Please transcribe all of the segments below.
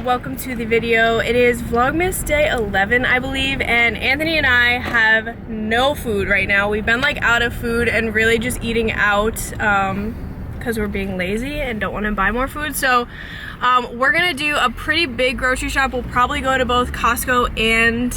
welcome to the video. It is Vlogmas day 11, I believe, and Anthony and I have no food right now. We've been like out of food and really just eating out because we're being lazy and don't want to buy more food. So we're gonna do a pretty big grocery shop. We'll probably go to both Costco and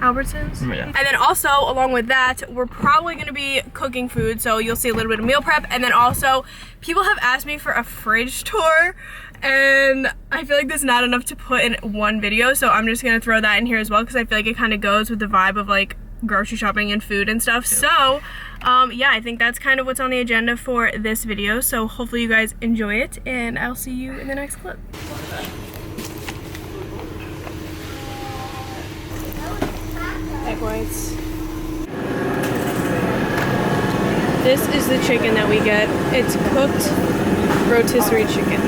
Albertsons. Yeah. And then also, along with that, we're probably gonna be cooking food, so you'll see a little bit of meal prep. And then also, people have asked me for a fridge tour, and I feel like there's not enough to put in one video, so I'm just gonna throw that in here as well, because I feel like it kind of goes with the vibe of like grocery shopping and food and stuff. Yeah. So yeah, I think that's kind of what's on the agenda for this video, so hopefully you guys enjoy it, and I'll see you in the next clip. Egg whites. This is the chicken that we get. It's cooked rotisserie chicken.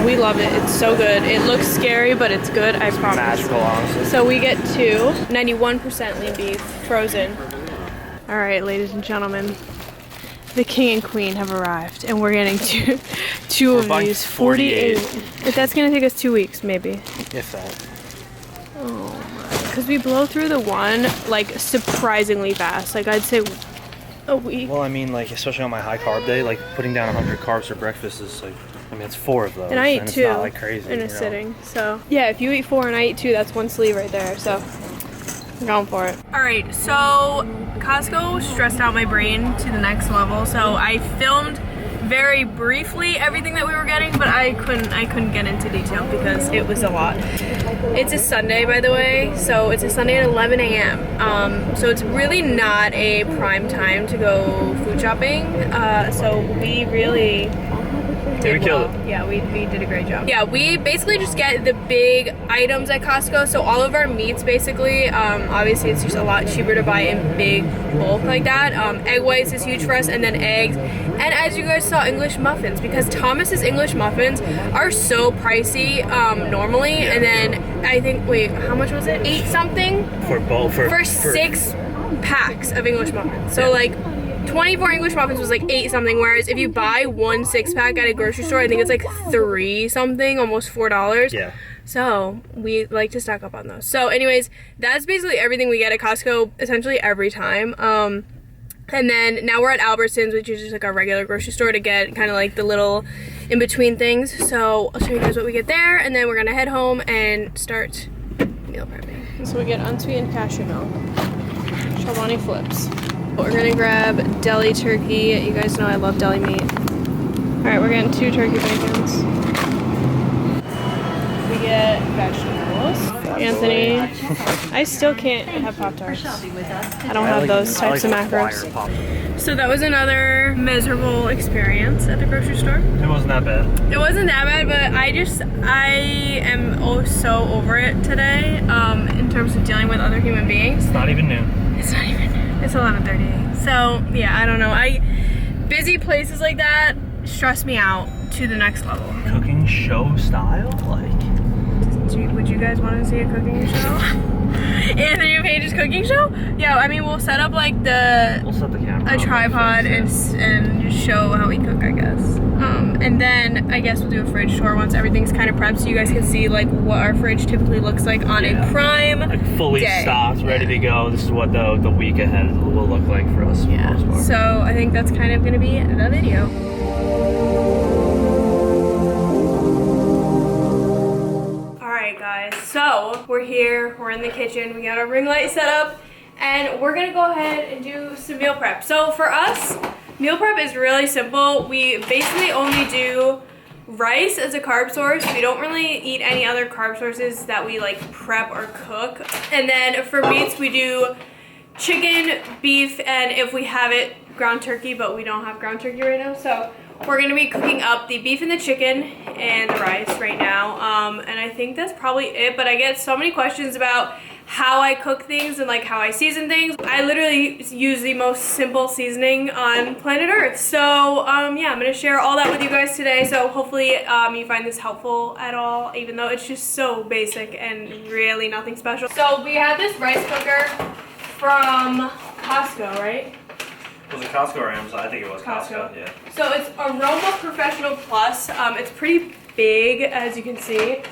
We love it. It's so good. It looks scary, but it's good, I promise. Magical, honestly. So we get 91% lean beef, frozen. All right, ladies and gentlemen, the king and queen have arrived, and we're getting two of these, 48. But that's gonna take us 2 weeks, maybe. If that. Oh my, because we blow through the one like surprisingly fast. Like I'd say a week. Well, I mean, like especially on my high carb day, like putting down 100 carbs for breakfast is like, I mean, it's 4 of those. And I eat 2 it's not, like, crazy, in a sitting. So yeah, if you eat 4 and I eat 2, that's 1 sleeve right there. So I'm going for it. All right, so Costco stressed out my brain to the next level. So I filmed very briefly everything that we were getting, but I couldn't get into detail because it was a lot. It's a Sunday, by the way, so it's a Sunday at 11 a.m. So it's really not a prime time to go food shopping. So we really did well. Yeah, we did a great job. Yeah, we basically just get the big items at Costco. So all of our meats, basically, obviously it's just a lot cheaper to buy in big bulk like that. Egg whites is huge for us, and then eggs. And as you guys saw, English muffins, because Thomas's English muffins are so pricey normally. Yeah. And then I think, wait, how much was it? 8 something? For 6 packs of English muffins. So like 24 English muffins was like 8 something, whereas if you buy 1 6-pack at a grocery store, I think it's like 3 something, almost $4. Yeah. So we like to stock up on those. So anyways, that's basically everything we get at Costco essentially every time. And then now we're at Albertsons, which is just like our regular grocery store, to get kind of like the little in-between things. So I'll show you guys what we get there, and then we're gonna head home and start meal prepping. So we get unsweetened cashew milk, Chobani flips. We're gonna grab deli turkey. You guys know I love deli meat. All right, we're getting 2 turkey bacons. We get vegetables. Anthony, I still can't have Pop-Tarts. I don't have those types of macros. So that was another miserable experience at the grocery store. It wasn't that bad. It wasn't that bad, but I am so over it today in terms of dealing with other human beings. It's not even noon. It's not even noon. It's 11:38. So yeah, I don't know. Busy places like that stress me out to the next level. Cooking show style, like. Would you guys want to see a cooking show? Anthony and Paige's cooking show? Yeah, I mean, we'll set up like we'll set the camera, a tripod and just show how we cook, I guess. And then I guess we'll do a fridge tour once everything's kind of prepped, so you guys can see like what our fridge typically looks like on a prime like fully day. Stocked, ready to go. This is what the week ahead will look like for us. Yeah. For the most part. So I think that's kind of gonna be the video. Guys, so we're here, we're in the kitchen, we got our ring light set up, and we're gonna go ahead and do some meal prep. So for us, meal prep is really simple. We basically only do rice as a carb source. We don't really eat any other carb sources that we like prep or cook. And then for meats, we do chicken, beef, and if we have it, ground turkey, but we don't have ground turkey right now. So we're gonna be cooking up the beef and the chicken and the rice right now. And I think that's probably it, but I get so many questions about how I cook things and like how I season things. I literally use the most simple seasoning on planet Earth. So yeah, I'm gonna share all that with you guys today. So hopefully you find this helpful at all, even though it's just so basic and really nothing special. So we have this rice cooker from Costco, right? Was it Costco or Amazon? I think it was Costco. Yeah. So it's Aroma Professional Plus. It's pretty big, as you can see.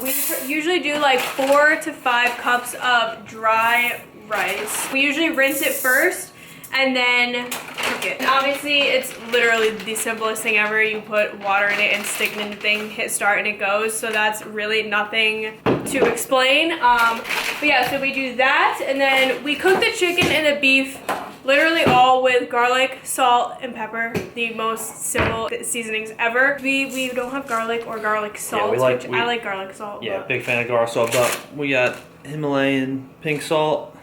We usually do like 4 to 5 cups of dry rice. We usually rinse it first and then cook it. And obviously, it's literally the simplest thing ever. You put water in it and stick it in the thing, hit start, and it goes. So that's really nothing to explain. But yeah, so we do that, and then we cook the chicken and the beef literally all with garlic, salt, and pepper. The most simple seasonings ever. We don't have garlic or garlic salt, I like garlic salt. Yeah, big fan of garlic salt, but we got Himalayan pink salt,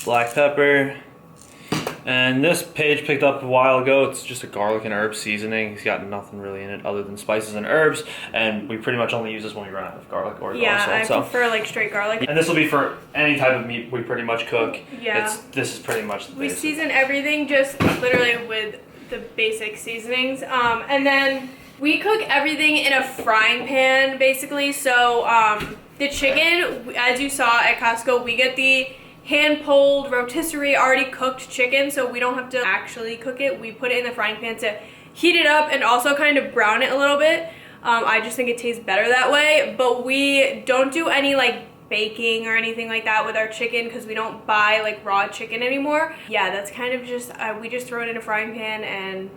black pepper, and this Paige picked up a while ago. It's just a garlic and herb seasoning. He's got nothing really in it other than spices and herbs, and we pretty much only use this when we run out of garlic or garlic salt. Yeah, I prefer like straight garlic. And this will be for any type of meat we pretty much cook. Yeah. This is pretty much the basic. We season everything just literally with the basic seasonings. And then we cook everything in a frying pan basically. So the chicken, as you saw at Costco, we get the hand-pulled rotisserie already cooked chicken, so we don't have to actually cook it. We put it in the frying pan to heat it up and also kind of brown it a little bit. I just think it tastes better that way, but we don't do any like baking or anything like that with our chicken because we don't buy like raw chicken anymore. Yeah, that's kind of just, we just throw it in a frying pan and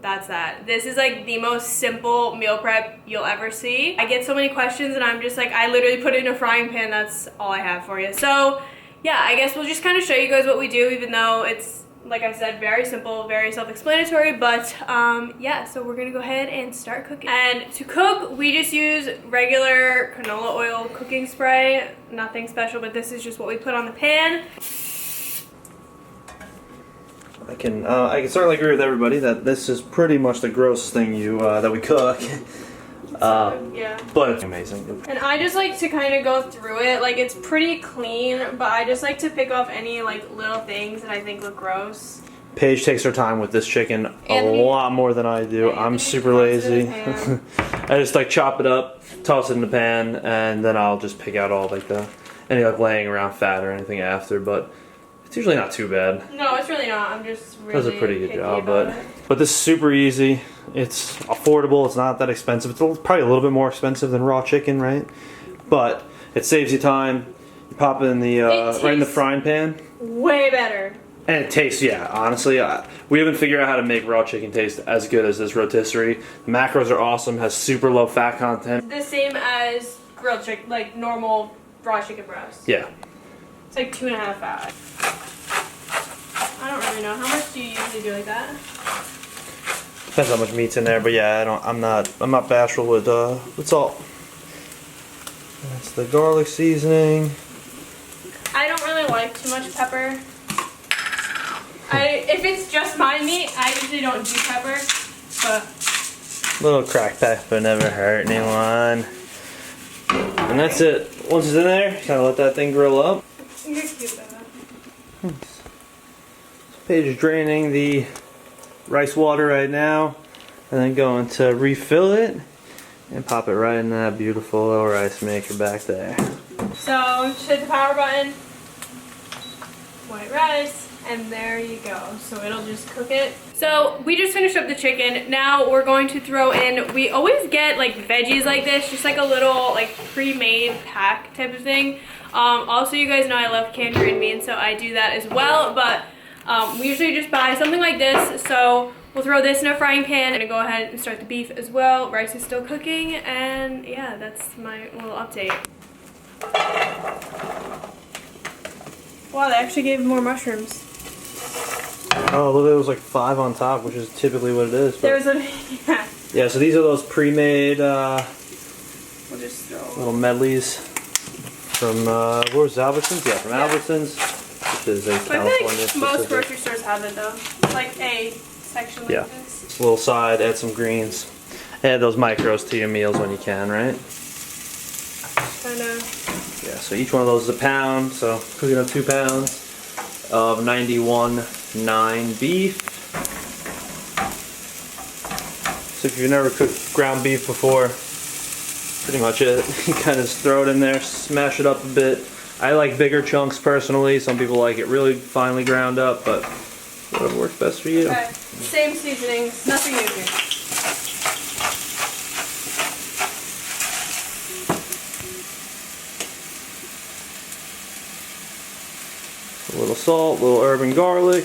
that's that. This is like the most simple meal prep you'll ever see. I get so many questions and I'm just like, I literally put it in a frying pan, that's all I have for you. So yeah, I guess we'll just kind of show you guys what we do, even though it's, like I said, very simple, very self-explanatory, but yeah, so we're gonna go ahead and start cooking. And to cook, we just use regular canola oil cooking spray, nothing special, but this is just what we put on the pan. I can certainly agree with everybody that this is pretty much the grossest thing that we cook. Yeah. But it's amazing. And I just like to kind of go through it. Like, it's pretty clean, but I just like to pick off any like little things that I think look gross. Paige takes her time with this chicken a lot more than I do. I'm super lazy. I just like chop it up, toss it in the pan, and then I'll just pick out all like any like laying around fat or anything after. But it's usually not too bad. No, it's really not. I'm just really does a pretty good job, but this is super easy. It's affordable. It's not that expensive. It's probably a little bit more expensive than raw chicken, right? But it saves you time. You pop it in the right in the frying pan. Way better. And it tastes, yeah. Honestly, we haven't figured out how to make raw chicken taste as good as this rotisserie. The macros are awesome. Has super low fat content. The same as grilled chicken, like normal raw chicken breast. Yeah. It's like 2.5 fat. I don't really know. How much do you usually do like that? Depends how much meat's in there, but yeah, I'm not bashful with salt. That's the garlic seasoning. I don't really like too much pepper. If it's just my meat, I usually don't do pepper, but Little cracked pepper never hurt anyone. And that's it. Once it's in there, kind of let that thing grill up. You're cute, Bella. Paige is draining the rice water right now, and then going to refill it and pop it right in that beautiful little rice maker back there. So just hit the power button, white rice, and there you go. So it'll just cook it. So we just finished up the chicken. Now we're going to throw in, we always get like veggies like this, just like a little like pre-made pack type of thing. Also, you guys know I love canned green beans, so I do that as well, but we usually just buy something like this. So we'll throw this in a frying pan. I'm gonna go ahead and start the beef as well. Rice is still cooking, and yeah, that's my little update. Wow, they actually gave more mushrooms. Oh, look, there was like 5 on top, which is typically what it is. But There's a yeah, so these are those pre-made we'll just throw little medleys from where was Albertsons? Yeah, from Albertsons, which is a California specific. Most grocery stores have it though. Like a section like this. A little side, add some greens. Add those micros to your meals when you can, right? Kinda. Yeah, so each one of those is a pound, so cooking up 2 pounds of 91.9 beef. So if you've never cooked ground beef before, pretty much it. You kind of just throw it in there, smash it up a bit. I like bigger chunks personally. Some people like it really finely ground up, but whatever works best for you. Okay, same seasonings, nothing new here. A little salt, a little herb and garlic.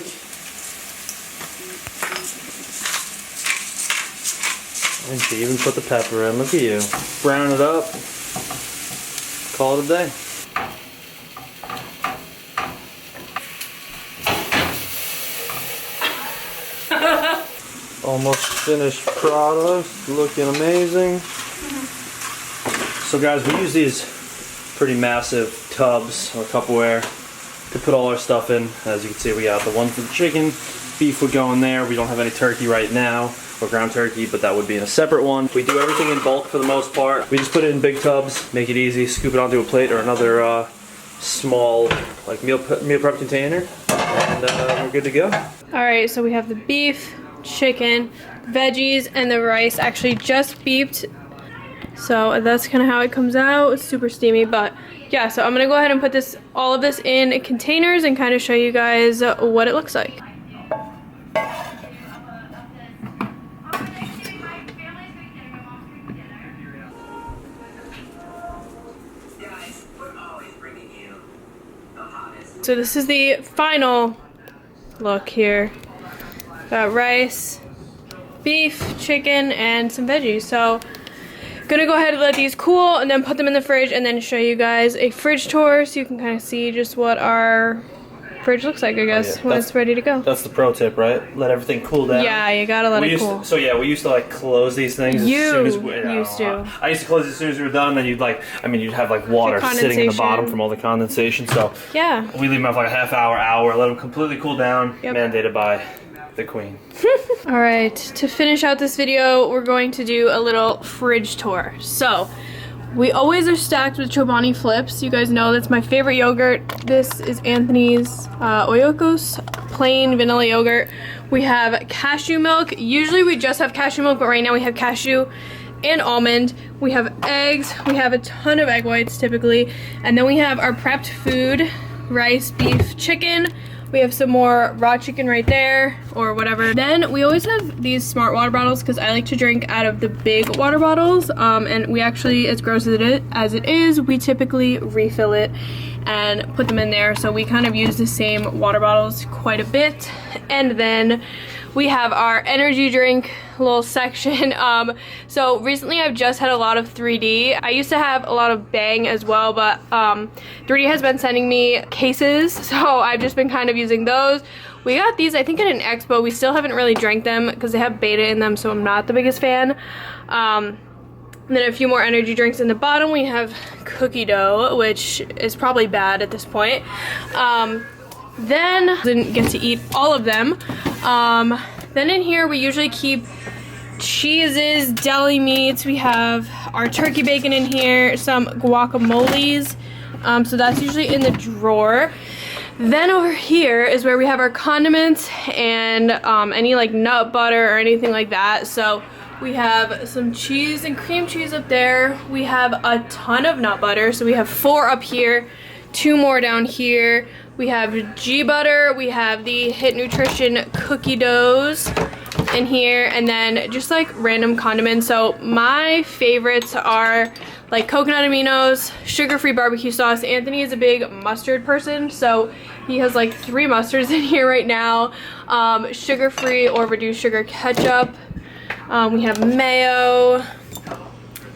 And she even put the pepper in. Look at you. Brown it up. Call it a day. Almost finished product. Looking amazing. So guys, we use these pretty massive tubs or Tupperware to put all our stuff in. As you can see, we got the one for the chicken. Beef would go in there. We don't have any turkey right now, or ground turkey, but that would be in a separate one. We do everything in bulk for the most part. We just put it in big tubs, make it easy, scoop it onto a plate or another small like meal prep container, and we're good to go. All right, so we have the beef, chicken, veggies, and the rice actually just beeped. So that's kind of how it comes out. It's super steamy, but yeah, so I'm gonna go ahead and put all of this in containers and kind of show you guys what it looks like. So this is the final look here. Got rice, beef, chicken, and some veggies. So gonna go ahead and let these cool and then put them in the fridge and then show you guys a fridge tour so you can kind of see just what our fridge looks like, I guess, when it's ready to go. That's the pro tip, right? Let everything cool down. Yeah, you gotta let it cool. So yeah, we used to like close these things as soon as we used to. I used to close as soon as we were done, then you'd have like water sitting in the bottom from all the condensation. So yeah, we leave them out for like a half hour, let them completely cool down. Yep. Mandated by the queen. All right, to finish out this video, we're going to do a little fridge tour. So we always are stacked with Chobani Flips. You guys know that's my favorite yogurt. This is Anthony's Oyokos plain vanilla yogurt. We have cashew milk. Usually we just have cashew milk, but right now we have cashew and almond. We have eggs. We have a ton of egg whites typically. And then we have our prepped food, rice, beef, chicken. We have some more raw chicken right there, or whatever. Then we always have these smart water bottles because I like to drink out of the big water bottles. And we actually, as gross as it is, we typically refill it and put them in there. So we kind of use the same water bottles quite a bit. And then we have our energy drink little section. So recently I've just had a lot of 3D. I used to have a lot of Bang as well, but 3D has been sending me cases, so I've just been kind of using those. We got these, I think, at an expo. We still haven't really drank them because they have beta in them, so I'm not the biggest fan. And then a few more energy drinks in the bottom. We have cookie dough, which is probably bad at this point. Then didn't get to eat all of them. Then in here we usually keep cheeses, deli meats. We have our turkey bacon in here, some guacamoles. So that's usually in the drawer. Then over here is where we have our condiments and any like nut butter or anything like that. So we have some cheese and cream cheese up there. We have a ton of nut butter. So we have 4 up here, 2 more down here. We have G butter. We have the Hit Nutrition cookie doughs in here, and then just like random condiments. So my favorites are like coconut aminos, sugar-free barbecue sauce. Anthony is a big mustard person, so he has like 3 mustards in here right now. Sugar-free or reduced sugar ketchup. We have mayo,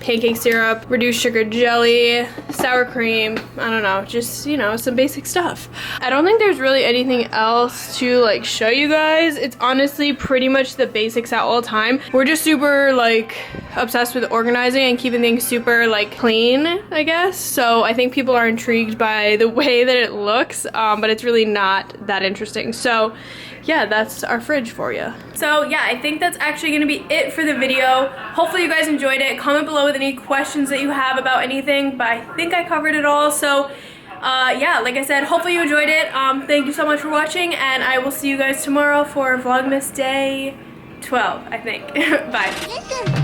pancake syrup, reduced sugar jelly, sour cream. I don't know, just, you know, some basic stuff. I don't think there's really anything else to like show you guys. It's honestly pretty much the basics at all time. We're just super like obsessed with organizing and keeping things super like clean, I guess. So I think people are intrigued by the way that it looks, but it's really not that interesting. So yeah, that's our fridge for you. So yeah, I think that's actually gonna be it for the video. Hopefully you guys enjoyed it. Comment below with any questions that you have about anything, but I think I covered it all. So yeah, like I said, hopefully you enjoyed it. Thank you so much for watching, and I will see you guys tomorrow for Vlogmas Day 12, I think. Bye.